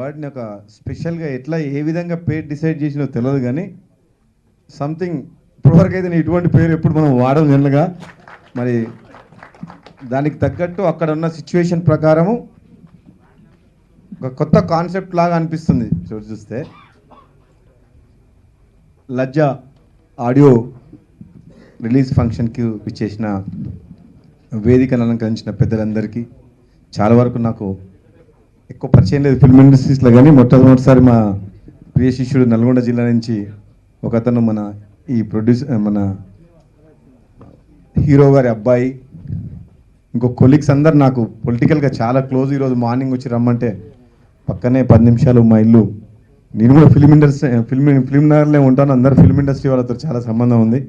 అవార్డుని ఒక స్పెషల్గా ఎట్లా ఏ విధంగా పేరు డిసైడ్ చేసినో తెలియదు, కానీ సంథింగ్ ఇప్పటివరకు అయితే ఇటువంటి పేరు ఎప్పుడు మనం వాడడం జనరల్గా. మరి దానికి తగ్గట్టు అక్కడ ఉన్న సిచ్యువేషన్ ప్రకారము ఒక కొత్త కాన్సెప్ట్ లాగా అనిపిస్తుంది చూస్తే. లజ్జ ఆడియో రిలీజ్ ఫంక్షన్కి ఇచ్చేసిన వేదికను అలంకరించిన పెద్దలందరికీ, చాలా వరకు నాకు ఎక్కువ పరిచయం లేదు ఫిల్మ్ ఇండస్ట్రీస్లో, కానీ మొట్టమొదటిసారి మా ప్రియ శిష్యుడు నల్గొండ జిల్లా నుంచి ఒక అతను మన ఈ మన హీరో గారి అబ్బాయి, ఇంకో కొలీగ్స్ అందరు నాకు పొలిటికల్గా చాలా క్లోజ్. ఈరోజు మార్నింగ్ వచ్చి రమ్మంటే పక్కనే 10 నిమిషాలు మా ఇల్లు, నేను కూడా ఫిల్మ్ నగర్లో ఉంటాను, అందరు ఫిల్మ్ ఇండస్ట్రీ వాళ్ళతో చాలా సంబంధం ఉంది,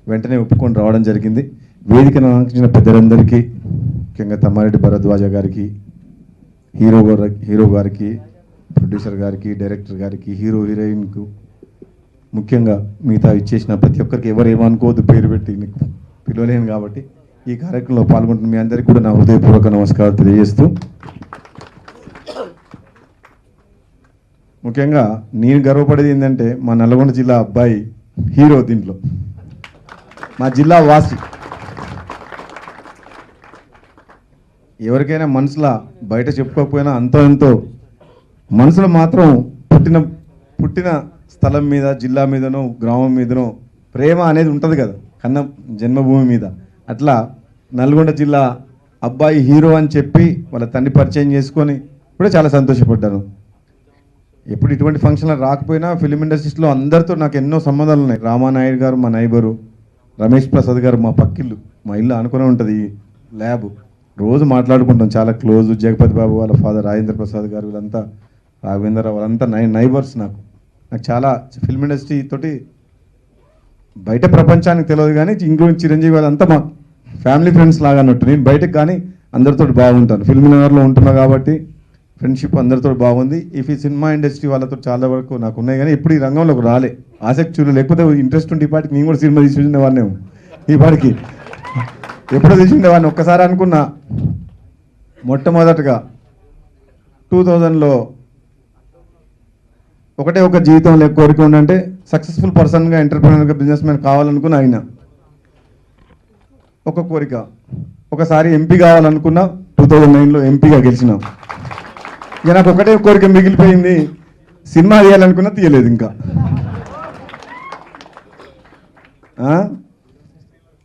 వెంటనే ఒప్పుకొని రావడం జరిగింది. వేదికను అలంకరించిన పెద్దలందరికీ, ముఖ్యంగా తమ్మారెడ్డి భరద్వాజ గారికి, హీరో గారికి, ప్రొడ్యూసర్ గారికి, డైరెక్టర్ గారికి, హీరోయిన్కు, ముఖ్యంగా మిగతా ఇచ్చేసిన ప్రతి ఒక్కరికి ఎవరు ఏమనుకోవద్దు, పేరు పెట్టి నీకు పిలవలేను కాబట్టి ఈ కార్యక్రమంలో పాల్గొంటున్న మీ అందరికీ కూడా నా హృదయపూర్వక నమస్కారాలు తెలియజేస్తూ, ముఖ్యంగా నేను గర్వపడేది ఏంటంటే మా నల్గొండ జిల్లా అబ్బాయి హీరో, దీంట్లో మా జిల్లా వాసి. ఎవరికైనా మనసులో బయట చెప్పుకోకపోయినా ఎంతో మనసులో మాత్రం పుట్టిన స్థలం మీద, జిల్లా మీదనో, గ్రామం మీదనో ప్రేమ అనేది ఉంటుంది కదా, కన్న జన్మభూమి మీద. అట్లా నల్గొండ జిల్లా అబ్బాయి హీరో అని చెప్పి వాళ్ళ తండ్రి పరిచయం చేసుకొని కూడా చాలా సంతోషపడ్డాను. ఎప్పుడు ఇటువంటి ఫంక్షన్లు రాకపోయినా ఫిలిం ఇండస్ట్రీస్లో అందరితో నాకు ఎన్నో సంబంధాలు ఉన్నాయి. రామానాయుడు గారు మా నైబరు, రమేష్ ప్రసాద్ గారు మా పక్కిల్లు, మా ఇల్లు అనుకునే ఉంటుంది ఈ ల్యాబ్, రోజు మాట్లాడుకుంటాం, చాలా క్లోజ్. జగపతి బాబు వాళ్ళ ఫాదర్ రాజేంద్ర ప్రసాద్ గారు, వీళ్ళంతా రాఘవేంద్ర, వాళ్ళంతా నైబర్స్. నాకు చాలా ఫిల్మ్ ఇండస్ట్రీ తోటి బయట ప్రపంచానికి తెలియదు, కానీ ఇంక్లూడింగ్ చిరంజీవి వాళ్ళంతా మా ఫ్యామిలీ ఫ్రెండ్స్ లాగా అన్నట్టు. నేను బయటకు కానీ అందరితో బాగుంటాను, ఫిల్మ్ నగర్లో ఉంటున్నా కాబట్టి ఫ్రెండ్షిప్ అందరితో బాగుంది. ఈ సినిమా ఇండస్ట్రీ వాళ్ళతో చాలా వరకు నాకు ఉన్నాయి, కానీ ఇప్పుడు ఈ రంగంలోకి రాలే, ఆసక్తి చూడలేదు. లేకపోతే ఇంట్రెస్ట్ ఉంటే ఈ పాటికి నేను కూడా సినిమా తీసి ఉండేవాడినేమో, ఈ పాటికి ఎప్పుడో తీసి ఉండేవాడిని. ఒక్కసారి అనుకున్నా, మొట్టమొదటగా 2000లో ఒకటే ఒక జీవితంలో కోరిక ఉందంటే సక్సెస్ఫుల్ పర్సన్గా, ఎంటర్ప్రీనర్గా, బిజినెస్ మ్యాన్ కావాలనుకున్నా. ఆయన ఒక కోరిక. ఒకసారి ఎంపీ కావాలనుకున్నా, 2009లో ఎంపీగా గెలిచినా. ఇక నాకు ఒకటే కోరిక మిగిలిపోయింది, సినిమా తీయాలనుకున్నా తీయలేదు ఇంకా.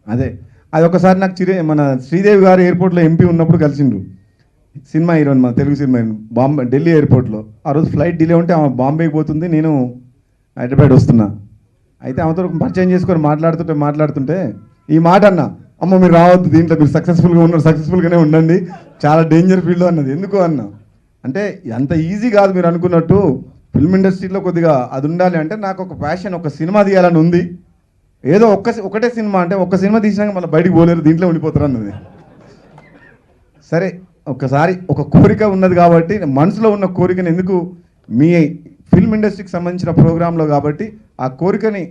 అదే అది ఒకసారి నాకు మన శ్రీదేవి గారు ఎయిర్పోర్ట్లో ఎంపీ ఉన్నప్పుడు కలిసిండ్రు, సినిమా హీరోయిన్, మన తెలుగు సినిమా హీరోయిన్, ఢిల్లీ ఎయిర్పోర్ట్లో. ఆ రోజు ఫ్లైట్ డిలే ఉంటే ఆమె బాంబేకి పోతుంది, నేను హైదరాబాద్ వస్తున్నా. అయితే ఆమెతో పరిచయం చేసుకొని మాట్లాడుతుంటే ఈ మాట అన్నా, అమ్మ మీరు రావద్దు దీంట్లో, మీరు సక్సెస్ఫుల్గా ఉన్నారు, సక్సెస్ఫుల్గానే ఉండండి, చాలా డేంజర్ ఫీల్డ్ అన్నది. ఎందుకు అన్నా అంటే అంత ఈజీ కాదు మీరు అనుకున్నట్టు, ఫిల్మ్ ఇండస్ట్రీలో కొద్దిగా అది ఉండాలి. అంటే నాకు ఒక ప్యాషన్, ఒక సినిమా తీయాలని ఉంది. ఏదో ఒకటే సినిమా అంటే ఒక్క సినిమా తీసినాక మళ్ళీ బయటికి పోలేరు, దీంట్లో ఉండిపోతారు అన్నది. సరే ఒకసారి ఒక కోరిక ఉన్నది కాబట్టి, మనసులో ఉన్న కోరికని ఎందుకు మీ ఫిల్మ్ ఇండస్ట్రీకి సంబంధించిన ప్రోగ్రాంలో కాబట్టి ఆ కోరికని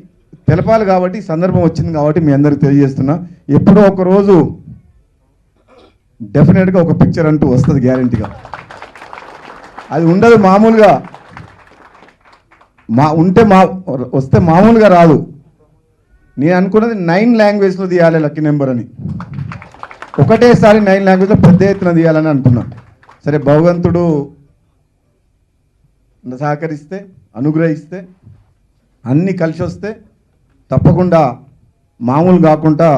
తెలపాలి కాబట్టి సందర్భం వచ్చింది కాబట్టి మీ అందరికి తెలియజేస్తున్నా. ఎప్పుడో ఒక రోజు డెఫినెట్గా ఒక పిక్చర్ అంటూ వస్తుంది గ్యారంటీగా. అది ఉండదు మామూలుగా, వస్తే మామూలుగా రాదు. నేను అనుకున్నది 9 లాంగ్వేజ్లో తీయాలి లక్కీ నెంబర్ అని, ఒకటేసారి 9 లాంగ్వేజ్లో పెద్ద ఎత్తున తీయాలని అనుకున్నా. సరే భగవంతుడు సహకరిస్తే, అనుగ్రహిస్తే, అన్నీ కలిసి వస్తే తప్పకుండా మామూలు కాకుండా,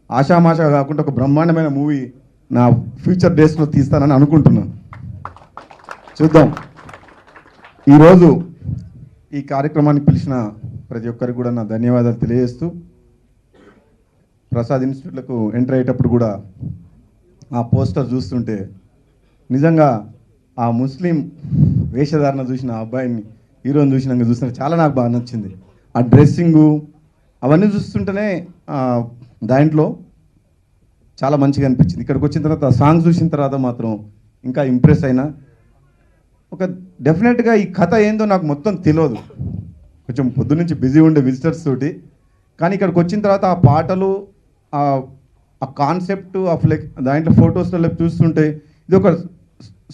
ఆషామాషా కాకుండా ఒక బ్రహ్మాండమైన మూవీ నా ఫ్యూచర్ డేస్లో తీస్తానని అనుకుంటున్నాను. చూద్దాం. ఈరోజు ఈ కార్యక్రమానికి పిలిచిన ప్రతి ఒక్కరికి కూడా నా ధన్యవాదాలు తెలియజేస్తూ, ప్రసాద్ ఇన్స్టిట్యూట్లకు ఎంటర్ అయ్యేటప్పుడు కూడా ఆ పోస్టర్ చూస్తుంటే నిజంగా ఆ ముస్లిం వేషధారణ చూసిన ఆ అబ్బాయిని, హీరోని చూస్తుంటే చాలా నాకు బాగా నచ్చింది. ఆ డ్రెస్సింగు అవన్నీ చూస్తుంటేనే దాంట్లో చాలా మంచిగా అనిపించింది. ఇక్కడికి వచ్చిన తర్వాత సాంగ్స్ చూసిన తర్వాత మాత్రం ఇంకా ఇంప్రెస్ అయినా. ఒక డెఫినెట్గా ఈ కథ ఏందో నాకు మొత్తం తెలియదు, కొంచెం పొద్దున్నుంచి బిజీ ఉండే విజిటర్స్ తోటి. కానీ ఇక్కడికి వచ్చిన తర్వాత ఆ పాటలు, ఆ కాన్సెప్ట్ ఆఫ్ లైక్ దాంట్లో ఫొటోస్లో చూస్తుంటే ఇది ఒక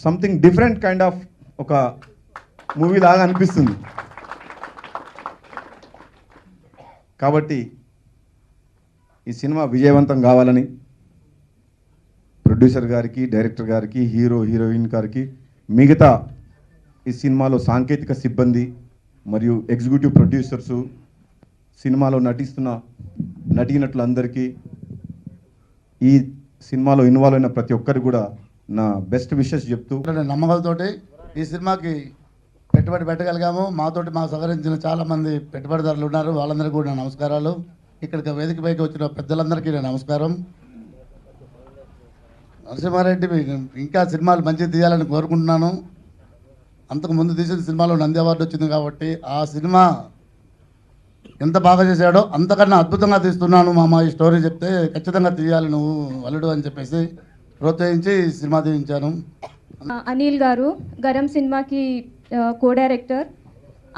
సంథింగ్ డిఫరెంట్ కైండ్ ఆఫ్ ఒక మూవీ లాగా అనిపిస్తుంది. కాబట్టి ఈ సినిమా విజయవంతం కావాలని ప్రొడ్యూసర్ గారికి, డైరెక్టర్ గారికి, హీరో హీరోయిన్ గారికి, మిగతా ఈ సినిమాలో సాంకేతిక సిబ్బంది మరియు ఎగ్జిక్యూటివ్ ప్రొడ్యూసర్సు, సినిమాలో నటిస్తున్న నటీనటులందరికీ, ఈ సినిమాలో ఇన్వాల్వ్ అయిన ప్రతి ఒక్కరికి కూడా నా బెస్ట్ విషెస్ చెప్తూ, నమ్మకాలతోటి ఈ సినిమాకి పెట్టుబడి పెట్టగలిగాము. మాకు సహకరించిన చాలామంది పెట్టుబడిదారులు ఉన్నారు. వాళ్ళందరికీ కూడా నమస్కారాలు. ఇక్కడికి వేదికపైకి వచ్చిన పెద్దలందరికీ నేను నమస్కారం. నరసింహారెడ్డి ఇంకా సినిమాలు మంచిగా తీయాలని కోరుకుంటున్నాను. అంతకు ముందు తీసిన సినిమాలో నంది అవార్డు వచ్చింది కాబట్టి ఆ సినిమా ఎంత బాగా చేశాడో అంతకన్నా అద్భుతంగా తీస్తున్నాను మామ, ఈ స్టోరీ చెప్తే ఖచ్చితంగా తీయాలి నువ్వు అల్లుడు అని చెప్పేసి ప్రోత్సహించి సినిమా తీయించాను. అనిల్ గారు గరం సినిమాకి కో డైరెక్టర్.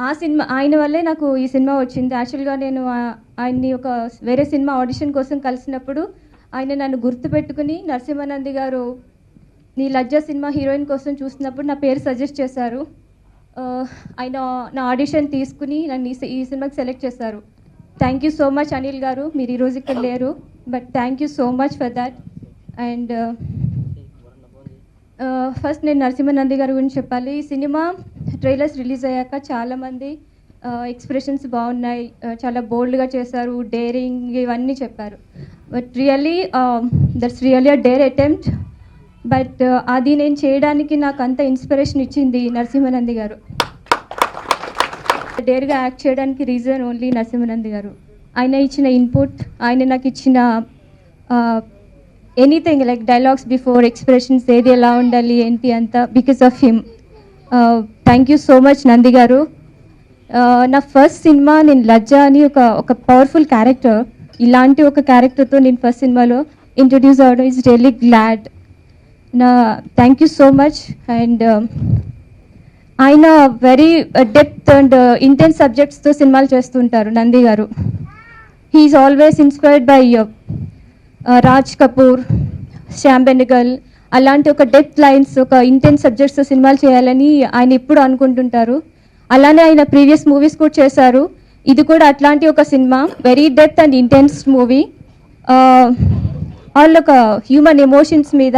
ఆ సినిమా ఆయన వల్లే నాకు ఈ సినిమా వచ్చింది. యాక్చువల్గా నేను ఆయన్ని ఒక వేరే సినిమా ఆడిషన్ కోసం కలిసినప్పుడు ఆయన నన్ను గుర్తుపెట్టుకుని నరసింహానంది గారు నీ లజ్జా సినిమా హీరోయిన్ కోసం చూసినప్పుడు నా పేరు సజెస్ట్ చేశారు. ఆయన నా ఆడిషన్ తీసుకుని నన్ను ఈ సినిమాకి సెలెక్ట్ చేశారు. Thank you so much Anil గారు. మీరు ఈరోజు ఇక్కడ లేరు, but thank you so much for that. And first నేను నరసింహానంది గారి గురించి చెప్పాలి. ఈ సినిమా ట్రైలర్స్ రిలీజ్ అయ్యాక చాలామంది ఎక్స్ప్రెషన్స్ బాగున్నాయి, చాలా బోల్డ్గా చేశారు, డేరింగ్ ఇవన్నీ చెప్పారు. But really that's really a dare attempt. But అది నేను చేయడానికి నాకు అంత ఇన్స్పిరేషన్ ఇచ్చింది నరసింహానంది గారు. డేర్గా యాక్ట్ చేయడానికి రీజన్ ఓన్లీ నరసింహానంది గారు. ఆయన ఇచ్చిన ఇన్పుట్, ఆయన నాకు ఇచ్చిన anything like dialogues before, expressions ఏది ఎలా ఉండాలి ఏంటి అంతా because of him. Thank you so much Nandi గారు. నా ఫస్ట్ సినిమా నేను లజ్జా అని ఒక పవర్ఫుల్ క్యారెక్టర్, ఇలాంటి ఒక క్యారెక్టర్తో నేను ఫస్ట్ సినిమాలో ఇంట్రడ్యూస్ అవ్వడం is really glad. Thank you so much. And ఆయన వెరీ డెప్త్ అండ్ ఇంటెన్స్ సబ్జెక్ట్స్తో సినిమాలు చేస్తుంటారు నంది గారు. He's always inspired by Raj Kapoor, Shyam Benegal, అలాంటి ఒక డెప్త్ లైన్స్, ఒక ఇంటెన్స్ సబ్జెక్ట్స్తో సినిమాలు చేయాలని ఆయన ఎప్పుడు అనుకుంటుంటారు. అలానే ఆయన ప్రీవియస్ మూవీస్ కూడా చేశారు. ఇది కూడా అట్లాంటి ఒక cinema, very depth and intense movie. All ఒక హ్యూమన్ ఎమోషన్స్ మీద,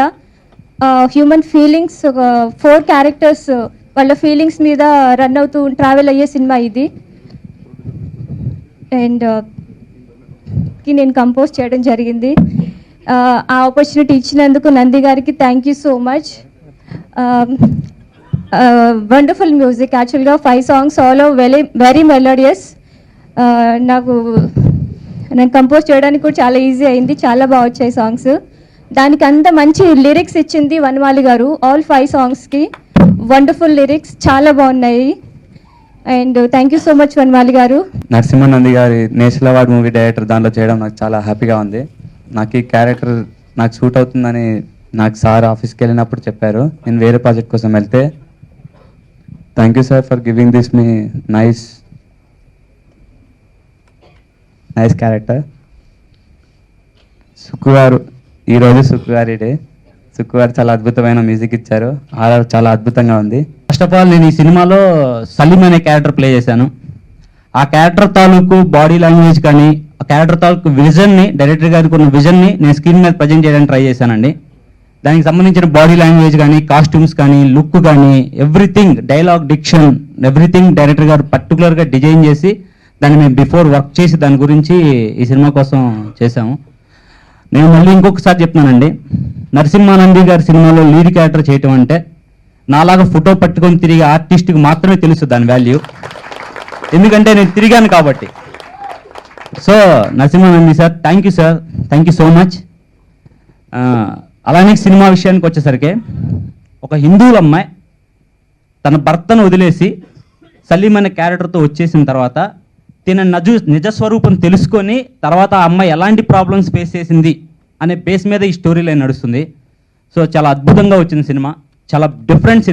హ్యూమన్ ఫీలింగ్స్, ఒక 4 క్యారెక్టర్స్ వాళ్ళ ఫీలింగ్స్ మీద రన్ అవుతూ ట్రావెల్ అయ్యే సినిమా ఇది. అండ్ నేను కంపోజ్ చేయడం జరిగింది. ఆ ఆపర్చునిటీ ఇచ్చినందుకు నంది గారికి thank you so much. Wonderful music, యాక్చువల్గా 5 songs all very very melodious. నాకు కంపోజ్ చేయడానికి కూడా చాలా ఈజీ అయింది, చాలా బాగా వచ్చాయి సాంగ్స్. దానికి అంత మంచి లిరిక్స్ ఇచ్చింది వనమాలి గారు. ఆల్ 5 సాంగ్స్కి వండర్ఫుల్ లిరిక్స్, చాలా బాగున్నాయి. And thank you so much Vanamali garu. Narasimhanandi గారి నేషనల్ అవార్డ్ మూవీ డైరెక్టర్ దాంట్లో చేయడం నాకు చాలా హ్యాపీగా ఉంది. నాకు ఈ క్యారెక్టర్ నాకు సూట్ అవుతుందని నాకు సార్ ఆఫీస్కి వెళ్ళినప్పుడు చెప్పారు. నేను వేరే ప్రాజెక్ట్ కోసం వెళ్తే thank you sir for giving this me nice character. Sukku గారు, ఈరోజు సుక్కు గారి డే. సుక్కు గారు చాలా అద్భుతమైన మ్యూజిక్ ఇచ్చారు. ఆర్ఆర్ చాలా అద్భుతంగా ఉంది. ఫస్ట్ ఆఫ్ ఆల్ నేను ఈ సినిమాలో సలీం అనే క్యారెక్టర్ ప్లే చేశాను. ఆ క్యారెక్టర్ తాలూకు బాడీ లాంగ్వేజ్ కానీ, ఆ క్యారెక్టర్ తాలూకు విజన్ని, డైరెక్టర్ గారికి ఉన్న విజన్ని నేను స్క్రీన్ మీద ప్రజెంట్ చేయడానికి ట్రై చేశానండి. దానికి సంబంధించిన బాడీ లాంగ్వేజ్ కానీ, కాస్ట్యూమ్స్ కానీ, లుక్ కానీ, everything, dialogue, diction, everything director గారు పర్టికులర్గా డిజైన్ చేసి దాన్ని మేము బిఫోర్ వర్క్ చేసి దాని గురించి ఈ సినిమా కోసం చేశాము. నేను మళ్ళీ ఇంకొకసారి చెప్తున్నానండి, నరసింహానంది గారి సినిమాలో లీడ్ క్యారెక్టర్ చేయటం అంటే నాలాగా ఫోటో పట్టుకొని తిరిగే ఆర్టిస్ట్కి మాత్రమే తెలుసు దాని వాల్యూ. ఎందుకంటే నేను తిరిగాను కాబట్టి. So Narasimhanandi sir, thank you sir, thank you so much. అలానే సినిమా విషయానికి వచ్చేసరికి, ఒక హిందువుల అమ్మాయి తన భర్తను వదిలేసి సలీం అనే క్యారెక్టర్తో వచ్చేసిన తర్వాత తిన నిజస్వరూపం తెలుసుకొని తర్వాత ఆ అమ్మాయి ఎలాంటి ప్రాబ్లమ్స్ ఫేస్ చేసింది అనే బేస్ మీద ఈ స్టోరీ లైన్ నడుస్తుంది. సో చాలా అద్భుతంగా వచ్చింది సినిమా, చాలా డిఫరెంట్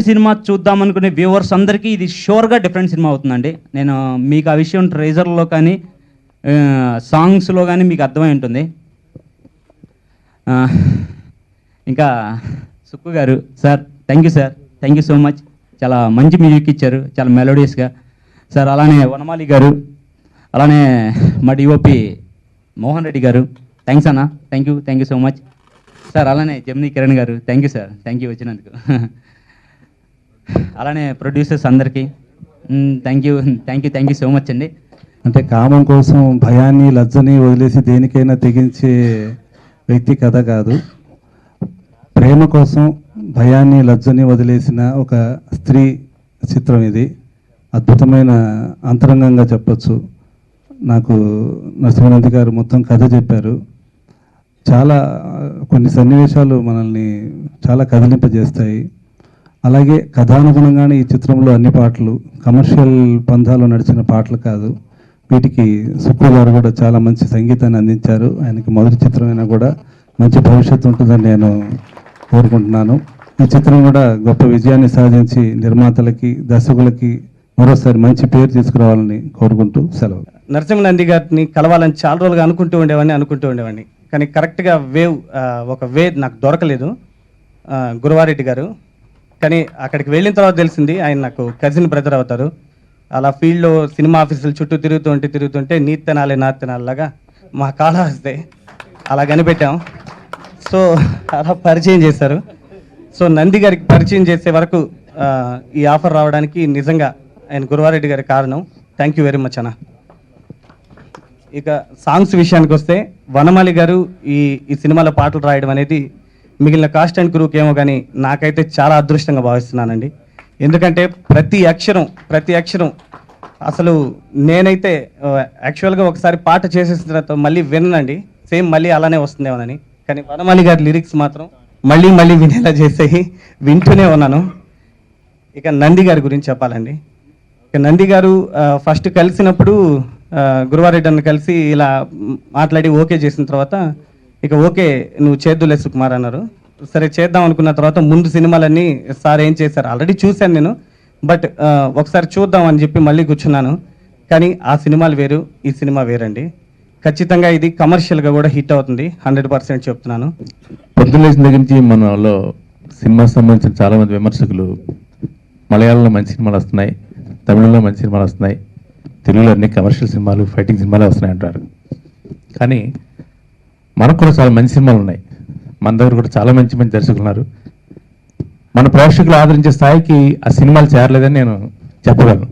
సినిమా చూద్దామనుకునే వ్యూవర్స్ అందరికీ ఇది షూర్గా డిఫరెంట్ సినిమా అవుతుందండి. నేను మీకు ఆ విషయం ట్రైజర్లో కానీ సాంగ్స్లో కానీ మీకు అర్థమై ఉంటుంది. ఇంకా సుక్కు గారు sir, thank you sir, thank you so much. చాలా మంచి మ్యూజిక్ ఇచ్చారు, చాలా మెలోడియస్గా. సార్ అలానే వనమాలి గారు, అలానే మా డిఓపి మోహన్ రెడ్డి గారు, థ్యాంక్స్ అన్న, thank you so much sir. అలానే జమ్ని కిరణ్ గారు, thank you sir, thank you వచ్చినందుకు. అలానే ప్రొడ్యూసర్స్ అందరికీ థ్యాంక్ యూ సో మచ్ అండి. అంటే కామం కోసం భయాన్ని లజ్జని వదిలేసి దేనికైనా తెగించే వ్యక్తి కథ కాదు. ప్రేమ కోసం భయాన్ని లజ్జని వదిలేసిన ఒక స్త్రీ చిత్రం ఇది. అద్భుతమైన అంతరంగంగా చెప్పచ్చు. నాకు నరసింహానంది గారు మొత్తం కథ చెప్పారు. చాలా కొన్ని సన్నివేశాలు మనల్ని చాలా కదిలింపజేస్తాయి. అలాగే కథానుగుణంగానే ఈ చిత్రంలో అన్ని పాటలు కమర్షియల్ పంధాలు నడిచిన పాటలు కాదు. వీటికి సుక్కు గారు కూడా చాలా మంచి సంగీతాన్ని అందించారు. ఆయనకి మొదటి చిత్రమైనా కూడా మంచి భవిష్యత్తు ఉంటుందని నేను కోరుకుంటున్నాను. ఈ చిత్రం కూడా గొప్ప విజయాన్ని సాధించి నిర్మాతలకి, దర్శకులకి మరోసారి మంచి పేరు తీసుకురావాలని కోరుకుంటూ సెలవు. నరసింహనంది గారిని కలవాలని చాలా రోజులుగా అనుకుంటూ ఉండేవాడిని. కానీ కరెక్ట్గా ఒక వే నాకు దొరకలేదు. గురువారెడ్డి గారు, కానీ అక్కడికి వెళ్ళిన తర్వాత తెలిసింది ఆయన నాకు కజిన్ బ్రదర్ అవుతారు. అలా ఫీల్డ్లో సినిమా ఆఫీసులు చుట్టూ తిరుగుతుంటే నీ తినాలిలాగా మా కాళ్ళ వస్తే అలా కనిపెట్టాం. సో అలా పరిచయం చేశారు. సో నంది గారికి పరిచయం చేసే వరకు ఈ ఆఫర్ రావడానికి నిజంగా ఆయన గురువారెడ్డి గారి కారణం. థ్యాంక్ యూ వెరీ మచ్ అన్న. ఇక సాంగ్స్ విషయానికి వస్తే వనమాలి గారు ఈ సినిమాలో పాటలు రాయడం అనేది మిగిలిన కాస్ట్ అండ్ క్రూకి ఏమో కానీ నాకైతే చాలా అదృష్టంగా భావిస్తున్నానండి. ఎందుకంటే ప్రతి అక్షరం అసలు నేనైతే యాక్చువల్గా ఒకసారి పాట చేసేసిన తర్వాత మళ్ళీ వినండి, సేమ్ మళ్ళీ అలానే వస్తుందేమోనని. కానీ వనమాలి గారి లిరిక్స్ మాత్రం మళ్ళీ వినేలా చేసేవి వింటూనే ఉన్నాను. ఇక నంది గారి గురించి చెప్పాలండి. ఇక నంది గారు ఫస్ట్ కలిసినప్పుడు గురువారెడ్డి అన్న కలిసి ఇలా మాట్లాడి ఓకే చేసిన తర్వాత ఇక ఓకే నువ్వు చేద్దులే సుకుమార్ అన్నారు. సరే చేద్దాం అనుకున్న తర్వాత ముందు సినిమాలన్నీ సార్ ఏం చేశారు ఆల్రెడీ చూశాను నేను, బట్ ఒకసారి చూద్దాం అని చెప్పి మళ్ళీ కూర్చున్నాను. కానీ ఆ సినిమాలు వేరు, ఈ సినిమా వేరండి. ఖచ్చితంగా ఇది కమర్షియల్గా కూడా హిట్ అవుతుంది, 100% చెప్తున్నాను. పొద్దులేసిన దగ్గర నుంచి మనలో సినిమా సంబంధించిన చాలామంది విమర్శకులు మలయాళంలో మంచి సినిమాలు వస్తున్నాయి, తమిళంలో మంచి సినిమాలు వస్తున్నాయి, తెలుగులో అన్ని కమర్షియల్ సినిమాలు, ఫైటింగ్ సినిమాలే వస్తున్నాయి అంటారు. కానీ మనకు కూడా చాలా మంచి సినిమాలు ఉన్నాయి. మన దగ్గర కూడా చాలా మంచి దర్శకులు ఉన్నారు. మన ప్రేక్షకులు ఆదరించే స్థాయికి ఆ సినిమాలు చేరలేదని నేను చెప్పగలను.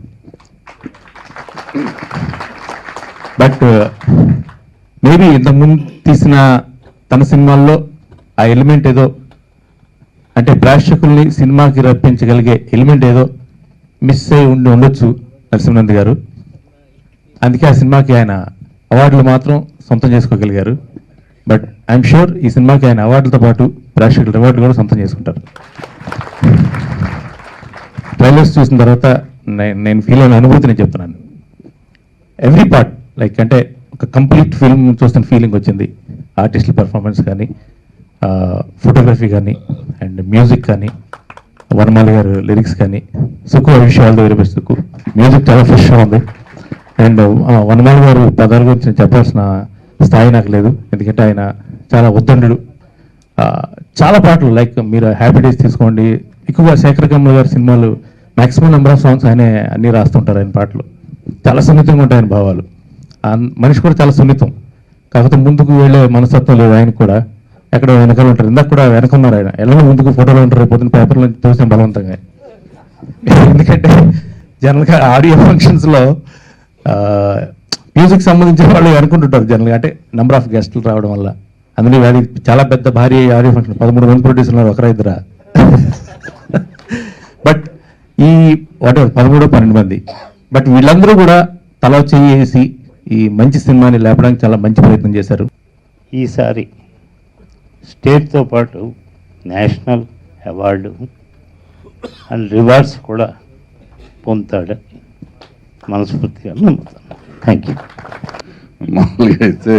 బట్ మేబీ ఇంతకుముందు తీసిన తన సినిమాల్లో ఆ ఎలిమెంట్ ఏదో, అంటే ప్రేక్షకుల్ని సినిమాకి రప్పించగలిగే ఎలిమెంట్ ఏదో మిస్ అయి ఉండొచ్చు నరసింహనంది గారు. అందుకే ఆ సినిమాకి ఆయన అవార్డులు మాత్రం సొంతం చేసుకోగలిగారు. బట్ ఐఎమ్ షూర్ ఈ సినిమాకి ఆయన అవార్డులతో పాటు ప్రేక్షకుల రివార్డులు కూడా సొంతం చేసుకుంటారు. ట్రైలర్స్ చూసిన తర్వాత నేను ఫీల్ అయిన అనుభూతి నేను చెప్తున్నాను. ఎవ్రీ పార్ట్ లైక్ అంటే ఒక కంప్లీట్ ఫిల్మ్ చూస్తున్న ఫీలింగ్ వచ్చింది. ఆర్టిస్టుల పర్ఫార్మెన్స్ కానీ, ఫోటోగ్రఫీ కానీ, అండ్ మ్యూజిక్ కానీ, వనమాలి గారు లిరిక్స్ కానీ, సుక్కు విషయాలు వెరీ బెస్ట్. సుక్కు మ్యూజిక్ చాలా ఫ్రెష్గా ఉంది. అండ్ వనమాలి గారు పదాల గురించి చెప్పాల్సిన స్థాయి నాకు లేదు, ఎందుకంటే ఆయన చాలా ఉద్దండు. చాలా పాటలు లైక్ మీరు హ్యాపీ డేస్ తీసుకోండి, ఎక్కువగా శేఖర్ కమల్ గారి సినిమాలు మ్యాక్సిమం నెంబర్ ఆఫ్ సాంగ్స్ ఆయనే అన్నీ రాస్తుంటారు. ఆయన పాటలు చాలా సున్నితంగా ఉంటాయి, ఆయన భావాలు. మనిషి కూడా చాలా సున్నితం, కాకపోతే ముందుకు వెళ్ళే మనస్తత్వం లేదు ఆయనకు కూడా. ఎక్కడ వెనకాల ఉంటారు, ఇందాక కూడా వెనకున్నారు ఆయన, ఎలా ముందుకు ఫోటోలో ఉంటారు, పొద్దున్న పేపర్లో చూసిన బలవంతంగా. ఎందుకంటే జనరల్గా ఆడియో ఫంక్షన్స్లో మ్యూజిక్ సంబంధించిన వాళ్ళు అనుకుంటుంటారు జనరల్గా, అంటే నెంబర్ ఆఫ్ గెస్టులు రావడం వల్ల. అందులో అది చాలా పెద్ద భారీ ఆడియో ఫంక్షన్, 13 మంది ప్రొడ్యూసర్లు ఉన్నారు, ఒకరా ఇద్దరా. బట్ ఈ 13-12 మంది, బట్ వీళ్ళందరూ కూడా తల చేసి ఈ మంచి సినిమాని లేపడానికి చాలా మంచి ప్రయత్నం చేశారు. ఈసారి స్టేట్తో పాటు నేషనల్ అవార్డు అండ్ రివార్డ్స్ కూడా పొందుతాడని మనస్ఫూర్తిగా నమ్ముతాను. Thank you. మామూలుగా అయితే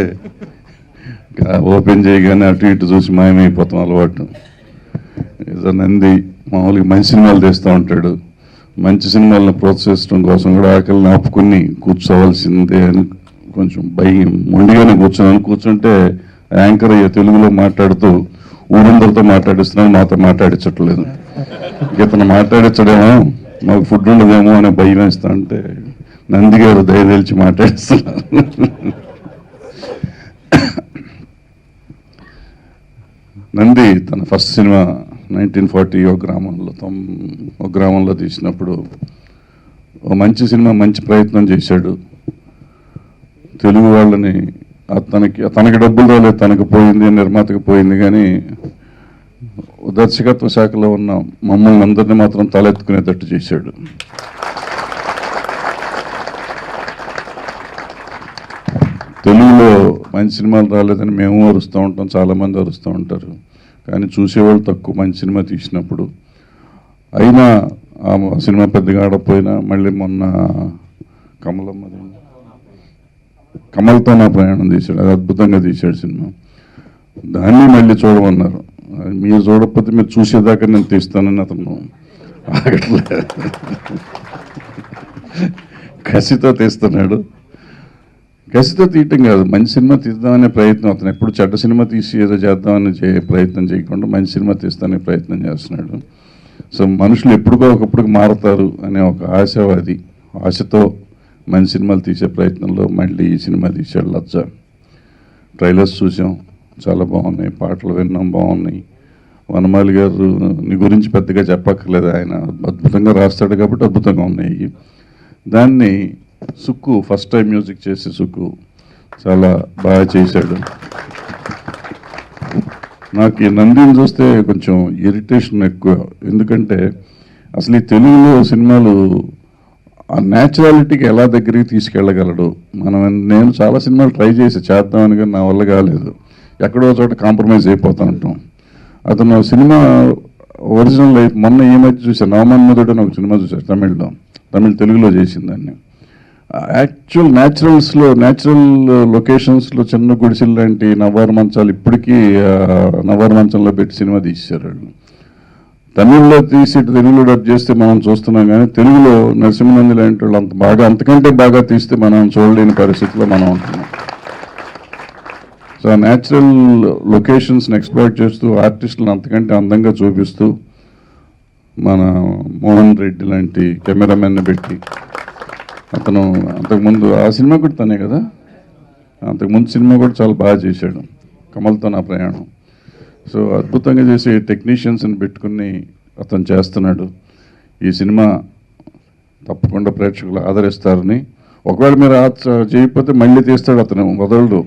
ఓపెన్ చేయగానే అటు ఇటు చూసి మాయమైపోతాం అలవాటు. నంది మామూలుగా మంచి సినిమాలు తీస్తూ ఉంటాడు. మంచి సినిమాలను ప్రోత్సహించడం కోసం కూడా ఆకలిని ఆపుకుని కూర్చోవలసిందే అని కొంచెం భయం మొండిగానే కూర్చుంటే యాంకర్ అయ్యే తెలుగులో మాట్లాడుతూ ఊరందరితో మాట్లాడిస్తున్నాను, మాతో మాట్లాడించట్లేదు. ఇతను మాట్లాడించడేమో మాకు ఫుడ్ ఉండదేమో అనే భయం వేస్తా అంటే నంది గారు దయదలిచి మాట్లాడుతున్నారు. నంది తన ఫస్ట్ సినిమా 1940 ఒక గ్రామంలో తీసినప్పుడు ఓ మంచి సినిమా, మంచి ప్రయత్నం చేశాడు. తెలుగు వాళ్ళని తనకి డబ్బులు రాలేదు, తనకు పోయింది, నిర్మాతకు పోయింది, కానీ దర్శకత్వ శాఖలో ఉన్న మమ్మల్ని అందరినీ మాత్రం తలెత్తుకునేటట్టు చేశాడు. తెలుగులో మంచి సినిమాలు రాలేదని మేము అరుస్తూ ఉంటాం, చాలామంది అరుస్తూ ఉంటారు, కానీ చూసేవాళ్ళు తక్కువ మంచి సినిమా తీసినప్పుడు. అయినా ఆ సినిమా పెద్దగా ఆడకపోయినా మళ్ళీ మొన్న కమల్తో నా ప్రయాణం తీశాడు, అది అద్భుతంగా తీశాడు సినిమా. దాన్ని మళ్ళీ చూడమన్నారు. మీరు చూడకపోతే మీరు చూసేదాకా నేను తీస్తానని అతను ఆగట్లే, కసితో తీస్తున్నాడు. కసితో తీయటం కాదు, మంచి సినిమా తీద్దామనే ప్రయత్నం. అతను ఎప్పుడు చెడ్డ సినిమా తీసి ఏదో చేద్దామని ప్రయత్నం చేయకుండా మంచి సినిమా తీస్తానే ప్రయత్నం చేస్తున్నాడు. సో మనుషులు ఎప్పుడుకో ఒకప్పుడు మారతారు అనే ఒక ఆశావాది, ఆశతో మంచి సినిమాలు తీసే ప్రయత్నంలో మళ్ళీ ఈ సినిమా తీశాడు లజ్జ. ట్రైలర్స్ చూసాం, చాలా బాగున్నాయి, పాటలు విన్నాం, బాగున్నాయి. వనమాలి గారు నీ గురించి పెద్దగా చెప్పక్కర్లేదు, ఆయన అద్భుతంగా రాస్తాడు కాబట్టి అద్భుతంగా ఉన్నాయి. దాన్ని సుక్కు ఫస్ట్ టైం మ్యూజిక్ చేసి సుక్కు చాలా బాగా చేశాడు. నాకు ఈ నందిని చూస్తే కొంచెం ఇరిటేషన్ ఎక్కువ, ఎందుకంటే అసలు ఈ తెలుగులో సినిమాలు ఆ న్యాచురాలిటీకి ఎలా దగ్గరికి తీసుకెళ్ళగలడు. నేను చాలా సినిమాలు ట్రై చేసి చేద్దామని, కానీ నా వల్ల కాలేదు. ఎక్కడో చోట కాంప్రమైజ్ అయిపోతూ ఉంటాం. అతను సినిమా ఒరిజినల్ లైఫ్ మొన్న ఈ మధ్య చూసాను, నవమన్మధుడు అని ఒక సినిమా చూశారు తెలుగులో చేసిందాన్ని. యాక్చువల్ న్యాచురల్ లొకేషన్స్లో చిన్న గుడిసెలు లాంటి నవ్వారు మంచాలు ఇప్పటికీ నవ్వారు మంచంలో పెట్టి సినిమా తీశారు వాళ్ళు. తమిళ్లో తీసి తెలుగులో డబ్ చేస్తే మనం చూస్తున్నాం, కానీ తెలుగులో నరసింహనంది లాంటి వాళ్ళు అంతకంటే బాగా తీస్తే మనం చూడలేని పరిస్థితిలో మనం ఉంటున్నాం. సో ఆ న్యాచురల్ లొకేషన్స్ని ఎక్స్ప్లోర్ చేస్తూ ఆర్టిస్టులను అంతకంటే అందంగా చూపిస్తూ మన మోహన్ రెడ్డి లాంటి కెమెరామెన్ని పెట్టి, అతను అంతకుముందు ఆ సినిమా కూడా తనే కదా, అంతకుముందు సినిమా కూడా చాలా బాగా చేశాడు, కమల్తో నా ప్రయాణం. సో అద్భుతంగా చేసే టెక్నీషియన్స్ని పెట్టుకుని అతను చేస్తున్నాడు. ఈ సినిమా తప్పకుండా ప్రేక్షకులు ఆదరిస్తారని, ఒకవేళ మీరు చేయకపోతే మళ్ళీ తీస్తాడు, అతను వదలడు.